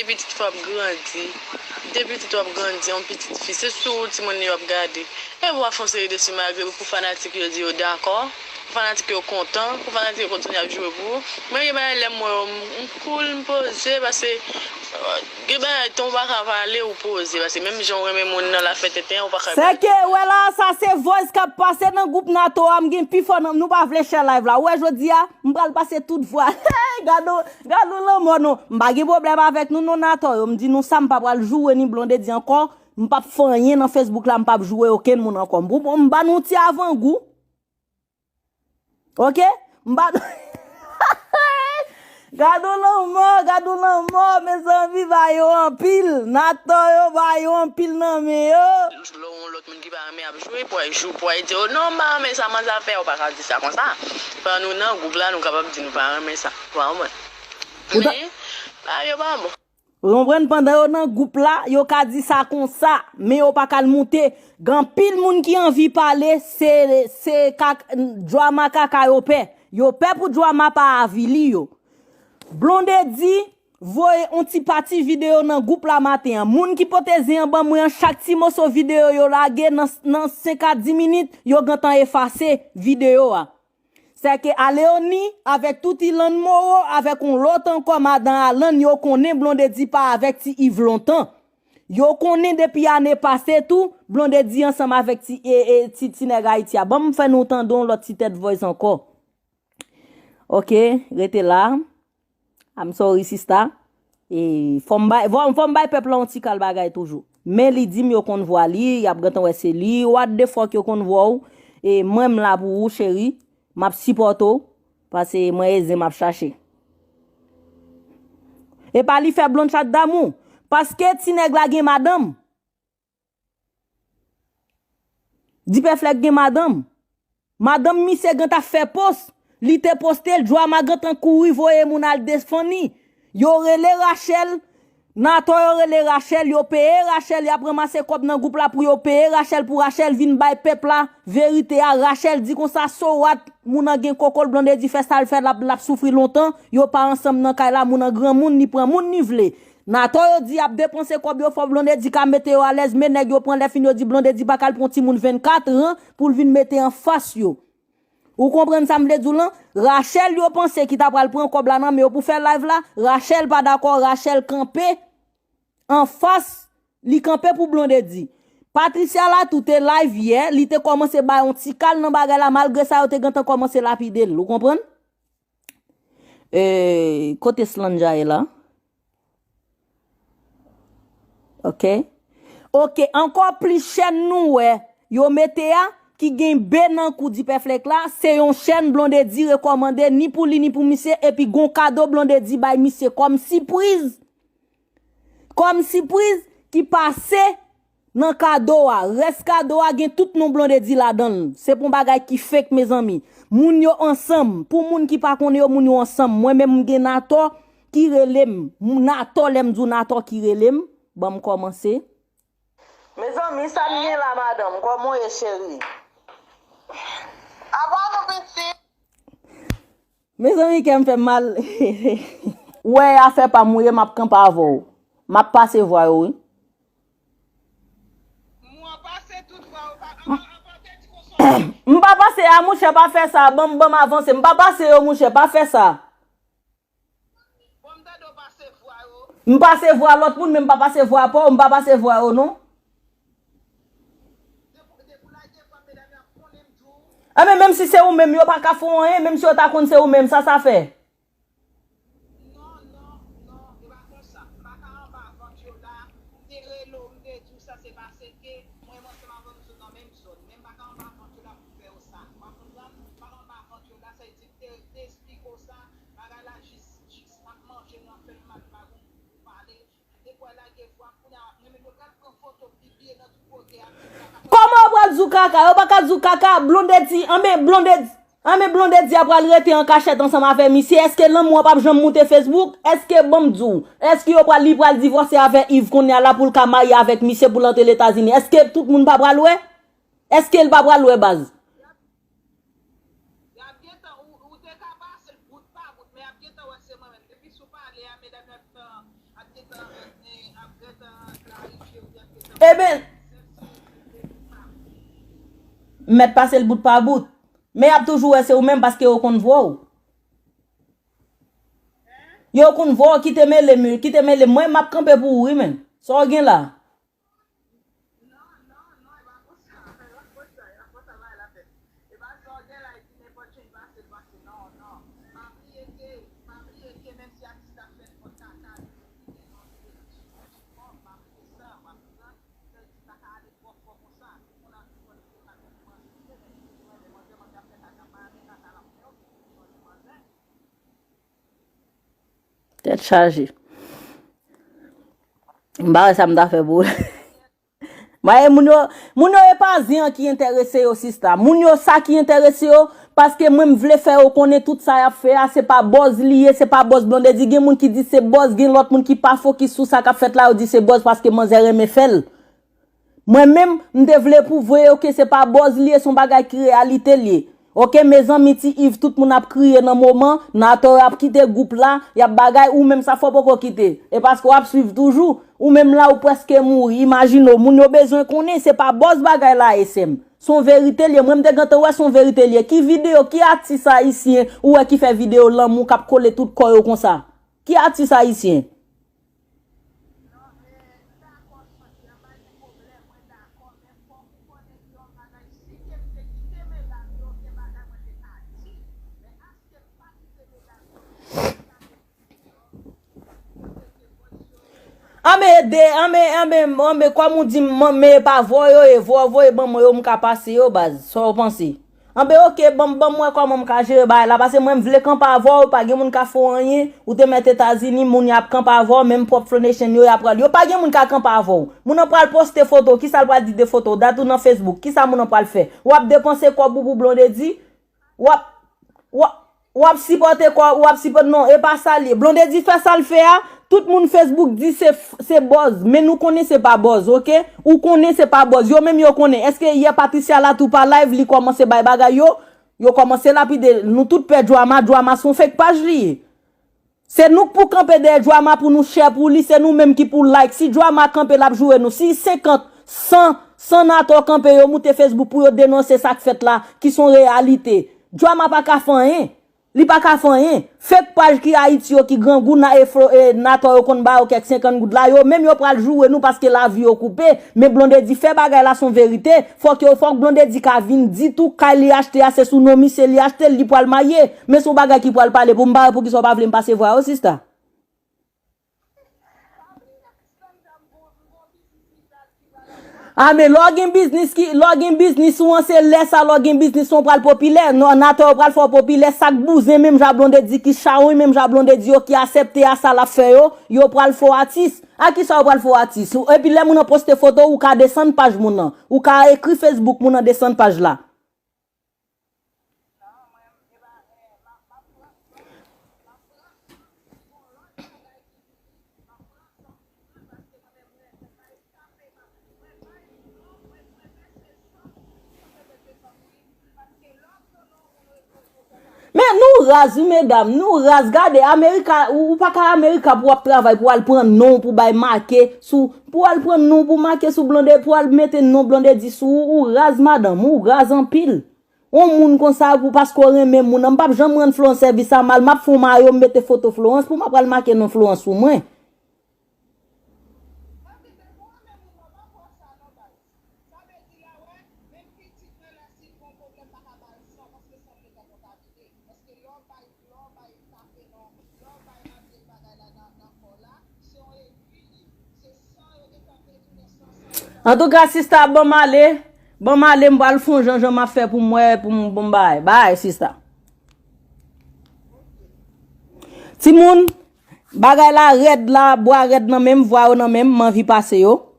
depuis toute fois grandi. Depuis toute fois grandi, en petite fille, c'est tout le monde a regardé. Et moi, je fais des dessus malgré pour fanatiques, je dis d'accord. Fanatique yo content, pour fanatique continue à jouer pour. Mais il y a moi cool me poser parce que ton va parler ou poser parce que même gens même mon dans la fête était on pas. C'est que ouais là ça c'est voice qui passé dans groupe NATO am gen pi fort nous pas flécher live là. Ouais jodi a m'pral passer toute fois. Gado là moi non, m'pa gen problème avec nous non NATO. On me dit nous ça m'pa pral jouer ni blondé dit encore, m'pa faire rien dans Facebook là, m'pa jouer aucun monde encore. M'pa nous ti avant goût. OK? M'ba Gado lan mo, mes amis va yo en pile. Nato yo va yo en pile nan me yo. L'autre monde qui va aimer à jouer pour jouer pour dire non mais ça m'a fait on pas dire ça comme ça. Pour nous dans groupe là nous capable dire nous pas aimer ça. Vraiment. Mais là yo pas bon. Vous comprenez pendant yo dans groupe là, yo ka di ça comme ça, mais yo pas ka monter. Gan pile moun qui envie parler, c'est drama kaka yo paie pour drama pa avili yo. Blondé dit voye un petit parti vidéo dans groupe la matin. Moun qui potezi en ban moi chaque ti morceau vidéo yo lage dans 5 à 10 minutes, yo gantan effacer vidéo a. C'est que à Léonie avec tout Ilan Moro avec on l'autre encore madame Alan yo connaît Blondé dit pas avec ti Yves longtemps. Yo connaît depuis année passée tout Blondé dit ensemble avec ti nèg Haïti. Bon me fait nous tendons l'autre ti tête voice encore. OK, rete là. I'm sorry sister. Et fom bay peuple on ti kal bagay toujours. Mais li dit yo kon voit li, y a gantan wè c'est li, what the fuck yo kon voit ou et moi la pour ou chéri, m'a supporto parce que moi aise m'a chercher. Et pas li fait blonde chat d'amour parce que ti nèg la gen madame. Di pe flek gen madame. Madame mi se ganta fait poste. Li te posté le joie ma gantan couri voye moun al desfoni. Yo rele Rachel, Nato yo rele Rachel, yo paye Rachel, y a ramassé kop nan groupe là pour yo paye Rachel pour Rachel vin bay peuple là. Vérité a Rachel dit comme ça so what moun an gen kokol blondé di fait ça le fait la souffrir longtemps, yo pas ensemble nan kay la moun an grand moun ni prend moun ni vle. Nato yo di ap dépenser kop yo fò blondé di ka mette yo à l'aise mais nèg yo prend les fin yo di blondé di bakal pon ti moun 24 ans pour vin mette en face yo. Ou comprenez ça m'le dou lan? Rachel yo pense ki t'a pral prendre kob la nan mais pour faire live là, Rachel pas d'accord, Rachel campé en face, li campé pour Blondé dit. Patricia là tout est live hier, li te commencé bay on ti kal nan bagay la malgré ça yo te gantan commencé lapider, vous comprenez? Côté Slanja est là. OK. OK, encore plus chaîne nous ouais. Yo mette ya qui gen ben nan kou di perflek là, c'est une chaîne Blondé dit recommandé ni pour li ni pour monsieur et puis gon cadeau Blondé dit bay monsieur comme surprise. Comme surprise qui passait dans cadeau a, reste cadeau a gen tout non Blondé dit là-dedans. C'est pour bagay qui fake mes amis. Moun yo ensemble, pour moun qui pas connait yo moun yo ensemble. Moi même gen Nato qui relem, Nato lem dou Nato qui relem. Bon commencer. Mes amis, ça vient là madame, comment est chérie? Mes amis qui me fait mal. Ouais, a fait pas mourir m'a camp pas avant. M'a passé voir oui. Moi passer toute fois m'pa passer à mouche pas faire ça. Bon avancer. M'pa passer au mouche pas faire ça. M'pa passer voir l'autre monde même pas passer voir pas, m'pa passer voir non. Ah mais même si c'est ou même yo pas ka fon rien, même si on ta konn c'est ou même ça fait. Non, c'est pas comme ça. Pas quand on va aventure là, terre l'homme de tout ça c'est parce que moi c'est ma bonne zone dans même zone. Même pas quand on va aventure là pour faire ça. Pas comprendre, pas quand on va aventure là ça dit t'explique ça, para la juste manger moi fait mal pas parler. Et quoi là des fois pour même le cas qu'on photo pipi dans tout côté. Comment pral zoukaka? Yo pas ka zoukaka, Blondé dit, Blondé dit après rester en cachette ensemble avec monsieur. Est-ce que l'homme moi pas jamais monter Facebook? Est-ce que bon dou? Est-ce que yo pral li pral divorcer avec Yves qu'on est là pour le marier avec monsieur pour l'entrer les États-Unis? Est-ce que tout le monde pas pral louer? Est-ce qu'il pas pral louer base? ben, mettre passer le bout par bout. Mais y a toujours c'est ou même parce que vous qu'on voit. Yo qu'on voit qui te met les murs, qui te met les moi m'a camper pour oui men. So gen là. Tête chargée. Bah ça m'a fait beau. Bah moun yo e pas rien qui intéressé au système. Moun yo ça qui intéressé yo parce que moi m'vle faire connaître tout ça y a fait, c'est pas boss lié, c'est pas boss blonde dit gen moun qui dit c'est boss, gen l'autre moun qui pas focus sur ça qu'a fait là ou dit c'est boss parce que moi j'ai me fait. Moi même m'devle prouver que c'est pas boss lié, son bagay qui réalité lié. OK mes amis ti Yves tout moun a crié dans moment Nato a quitté groupe là y a bagay ou même ça faut pas quitter et parce qu'on a suivre toujours ou même là ou presque mourir imagine moun yo besoin connaît c'est pas boss bagay là SM son vérité lié même de gante ouais son vérité lié qui vidéo qui artiste haïtien ou qui fait vidéo l'amour cap coller tout corps comme ça qui artiste haïtien. Mais quoi mon dit mais pas voyo bon moi m'ka passer yo base so penser OK bon moi comment m'ka gérer ba là parce que moi m'vle camp pas avoir pas gen moun ka fò rien ou te mettre États-Unis moun y a camp pas avoir même propre nation yo y a pral yo pas gen moun ka camp pas avoir moun on pral poster photo qui ça pral dire des photos date dans Facebook qui ça moun on pral faire ou ap dépenser quoi boubou blonde dit ou supporter quoi ou supporter non et pas ça li blonde dit fait ça le faire. Tout le monde Facebook dit c'est boss, mais nous connaissons pas boss, OK? Ou connaissez pas boss, yo même yo connaît. Est-ce que hier Patricia là tout par live li commence bay bagay yo commence lapide nous tout perd drama son fake page li. C'est nous pour camper des drama pour nous share pour lui, c'est nous même qui pour like. Si drama camper la jouer nous, si 50 100 nato camper yo monter Facebook pour yo dénoncer ça fait là qui sont réalité. Drama pas ka fan hein. Li pa ka fan rien fake page qui Haïti yo qui grand goût na nato yo kon ba yo kek 50 goud la yo même yo pral jouer nous parce que la vie yo coupé mais blonde dit fait bagay la son vérité faut blonde dit ka vinn dit tout ka li acheter c'est sous nomi c'est li acheter li pral mailler mais son bagay qui pral parler pour m'ba pour qui soit pas vle m'passer voir aussi ça. Mais login business ou c'est laisse à login business on pral populaire non nato pral fort populaire sac bousin même jablonde dit qui chaoui même jablonde dit qui accepter à ça la fait yo pral fort artiste à qui ça pral fort artiste et puis les moun poster photo ou ka descendre page moun ou ka écrit Facebook moun descendre page là. Mais nous rase mesdames, nous rase garder America ou pas qu'à America pour travailler pour aller prendre nom pour bail marquer sous pour aller prendre nom pour marquer sous blonde pour aller mettre nom blonde dit sous ou rase madame ou rase en pile. On moun comme ça pour parce qu'on aime moun on pas jamais rendre Florence service ça mal m'a font maillot mettre photo Florence pour m'a pas marquer non Florence sous moi. En tout cas, si ça bon m'aller m'bal fond Jean m'a fait pour moi pour bon bye si ça. Si moun bagay la red la bois red nan même voix nan même m'envie passer yo.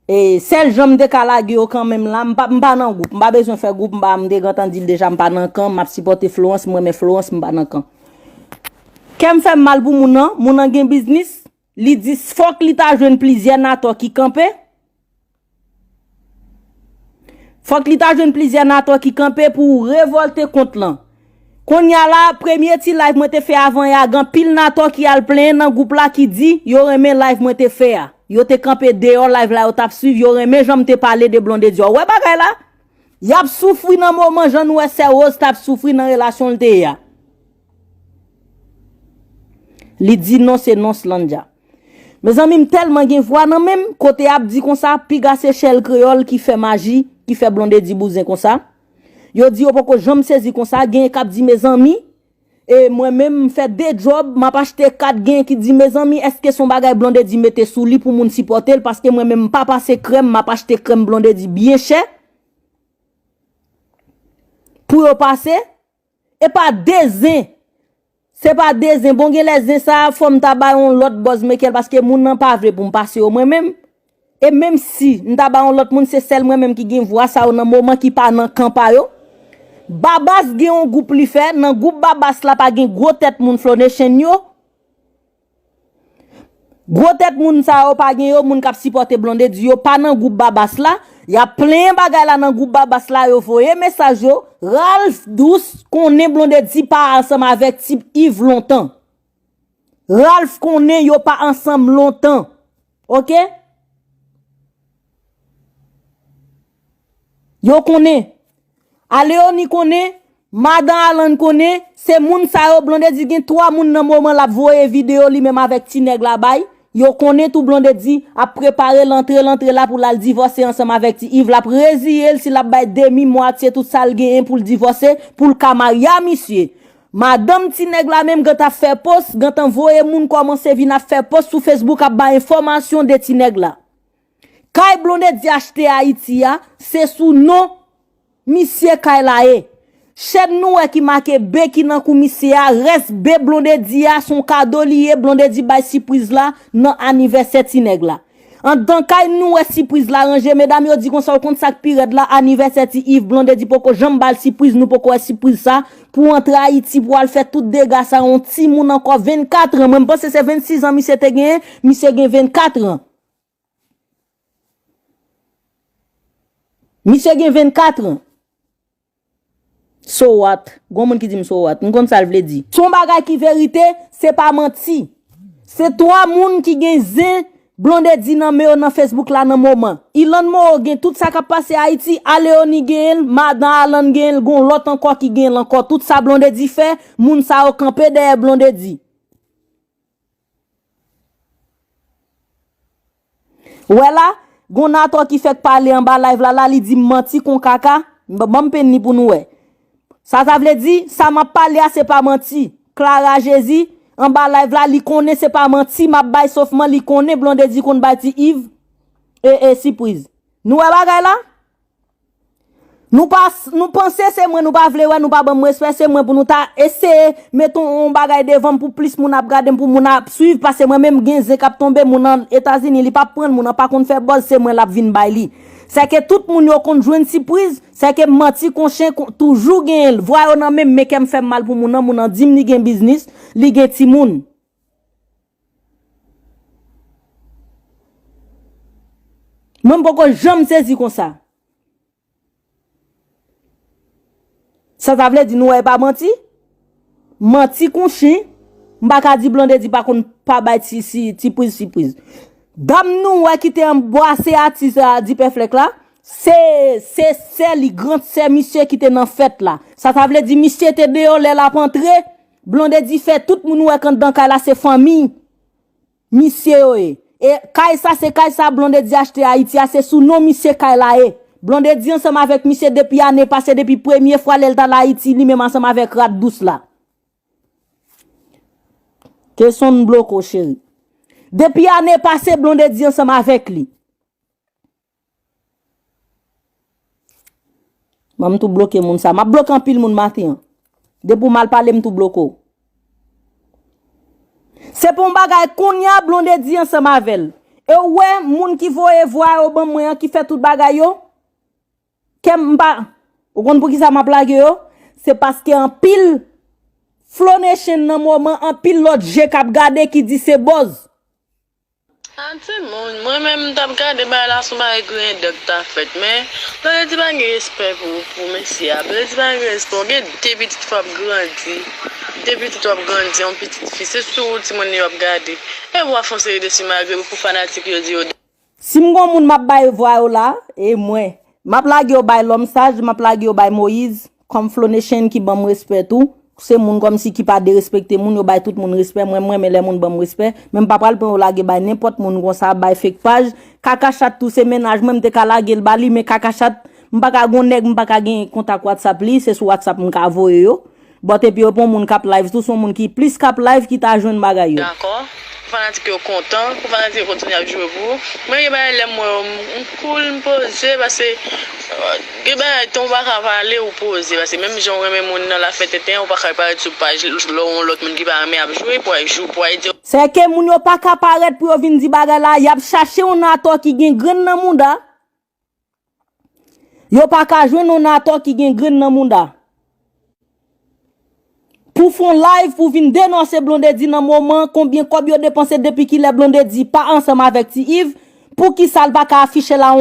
Et celle j'aime décalage yo quand même là m'pa nan groupe, m'pa besoin faire groupe m'pa m'de grand dit déjà m'pa nan camp, m'a supporter Florence moi mais Florence m'pa nan camp. Qu'elle fait mal pour moun nan gen business, li dit faut que li ta joine plaisir nato qui camper. Faut que l'État jeune plaisir nato qui camper pour révolter contre là. Qu'on y a là premier ti live moi te fait avant y a gan pile nato qui a plein dans groupe là qui dit yo remen live moi te fait. yo te campé dehors live là, yo t'a suivi, yo remè j'aime te parler de blonde Dior. Ouais bagay là. Y a souffri dans moment Jean ouais c'est rose t'a souffri dans relation te ya. Li dit non c'est non slanja. Mes amis tellement gen voix nan même côté ap dit comme ça piga c'est Chel créole qui fait magie, qui fait blonde di bousin comme ça. Yo dit yo poko j'aime saisi comme ça, gen k'ap dit mes amis et moi-même fait des jobs, m'a pas acheté 4 gains qui dit mes amis est-ce que son bagay blonde dit mettez sous lit pour moun supporter parce que moi-même pas passer crème, m'a pas acheté crème blonde dit bien cher. Pour yo passer et pas des c'est pas des bon gen les ça forme tabac on l'autre boss mekel parce que moun nan pas vrai pour me passer au moi-même et même si n'taba on l'autre moun c'est celle moi-même qui gen voix ça dans moment qui pas dans camp pa yo babas gen un groupe li fait dans groupe babas la pas gen gros tête moun flone chen yo gros tête moun ça yo pas gen yo moun k'ap supporter blonde di yo pas dans groupe babas la y a plein bagay là dans groupe babas la yo voye message yo Ralph Douce connaît blonde di pas ensemble avec type Yves longtemps Ralph connaît yo pas ensemble longtemps OK yo connaît Aléoni connaît Madame Alan connaît c'est moun sa yo blonde di gen 3 moun nan moment la voye vidéo li même avec ti nèg la bay yo connaît tout blonde di a préparer l'entrée là pour la divorcer ensemble avec Yves la résilier si la bay demi moitié tout ça gain pour le divorcer pour le camaria monsieur madame ti nèg la même quand a fait post quand envoyer moun commencer vinn faire post sur Facebook a ba information de ti nèg la kay blonde di acheter Haïti a c'est sous nom monsieur Kailae Chèd nou qui marque B qui nan kou monsieur a reste B blonde di a son cadeau lié blonde di bay surprise là nan anniversaire ti nèg la. En tant kay nou surprise la ranger mesdames yo di kon sa compte sak période là anniversaire ti Yves blonde di poko jambe bal surprise nous poko surprise ça pour entrer Haïti pour al faire tout dégâts ça on ti moun encore 24 ans même pense c'est 26 ans monsieur te gen monsieur gen 24 ans. Monsieur gen 24 ans. So what? Gon moun ki di so what? M'kon ça vle di. Son bagay ki vérité, c'est pas menti. C'est 3 moun qui gen zin blonde di nan me nan Facebook là nan moment. Ilan mo gen tout ça qui passé Haïti, Aléoni gen, Madame Alan gen, gon l'autre encore qui gen encore tout ça blonde di fait, moun sa o campé derrière blonde di. Voilà, gon ato qui fait parler en bas live là li di menti kon kaka, m'bam pen ni pour nous ouais. Ça veut dire ça m'a parlé c'est pas menti. Clara Jésus en bas live là li connaît c'est pas menti m'a bay saufement li connaît blonde dit qu'on bâti Yves et surprise. Nous bagay là nous penser c'est moi nous pas vle ouais nous pas bon respect c'est moi pour nous ta essayer mettons on bagay devant pour plus moun ap garder pour moun ap suivre parce que moi même gen zé k'ap tomber moun en États-Unis li pas prendre moun pas kon faire buzz c'est moi la vinn bay li. C'est que tout moun yo kon joine surprise, c'est que menti kon chien toujours gen voyo nan même mais qu'elle me fait mal pour moun an dim li gen business, li gen ti moun. Même poko jamais saisi comme ça. Ça veut dire nous pas menti? Menti kon chien, m'pa ka di blonde di pa kon pa bay ti surprise. Dame nous qui te emboissé artiste di perfect là c'est les grand c'est monsieur qui te dans fête là ça veut dire monsieur te dehors la rentré blonde di fait tout moun ouais quand dans là c'est famille monsieur et kay ça blonde di acheter Haïti c'est sous nom monsieur Kailae blonde di ensemble avec monsieur depuis année passée depuis première fois l'el dans Haïti lui même ensemble avec Rat Douce là question bloco chéri. Depuis l'année passée, blonde di ensemble avec lui. M'am tout bloqué moun ça. M'a bloqué en pile moun matin. Depuis mal parler m'tou bloko. C'est pour bagay kounya blonde di ensemble avec. Et ouais, moun qui voye voir au bon moyen qui fait tout bagay yo. Kem m'pa. Ou kon pour qui ça m'a blague yo? C'est parce que en pile flonation nan moment en pile l'autre j'ai k'ap gade qui dit c'est boz. Moi-même, je regarde la somme avec un docteur fait, mais je n'ai pas de respect pour monsieur. Je n'ai pas de respect pour des petites femmes grandies. Depuis tout ap grandi, on petite fille, c'est sou ti moun yo ap gade. E ou a fon série de si malgré pour fanatique yo di yo. Si m'gon moun m'a bay voix yo là, et moi, m'a plage yo bay l'homme sage, m'a plage yo bay Moïse, comme Flonation qui ban respect tout. C'est moun comme si qui pas de respecter moun yo bay tout moun respect, moi mais les moun ban respect, même pas pral pour lage bay n'importe moun comme ça bay fake page, kaka chat tout ces ménage même te ka lage le bali mais kaka chat m'pa ka gon nèg m'pa ka gen contact WhatsApp li, c'est sur WhatsApp m'ka voye yo. Bon et puis yo pon moun kap live tout son moun qui plus kap live qui t'a joindre bagay yo. D'accord. Fanatique yo content, pour fanatique continue à jouer pour. Mais il ba les moi cool me poser parce que ben ton va parler ou poser parce que même genre même moun dans la fête était on pas parler sur page l'autre monde qui va aimer à jouer pour jouer pour dire. C'est que moun yo pas ka paraître pour venir di bagay la, y a chercher un acteur qui gen grand nan monde. Yo pas ka joindre un acteur qui gen grand nan monde. Pour faire live, pour venir dénoncer Blondedi dans moment, combien yo dépensé depuis qu'il est Blondedi pas ensemble avec Yves, pour qui ça va afficher là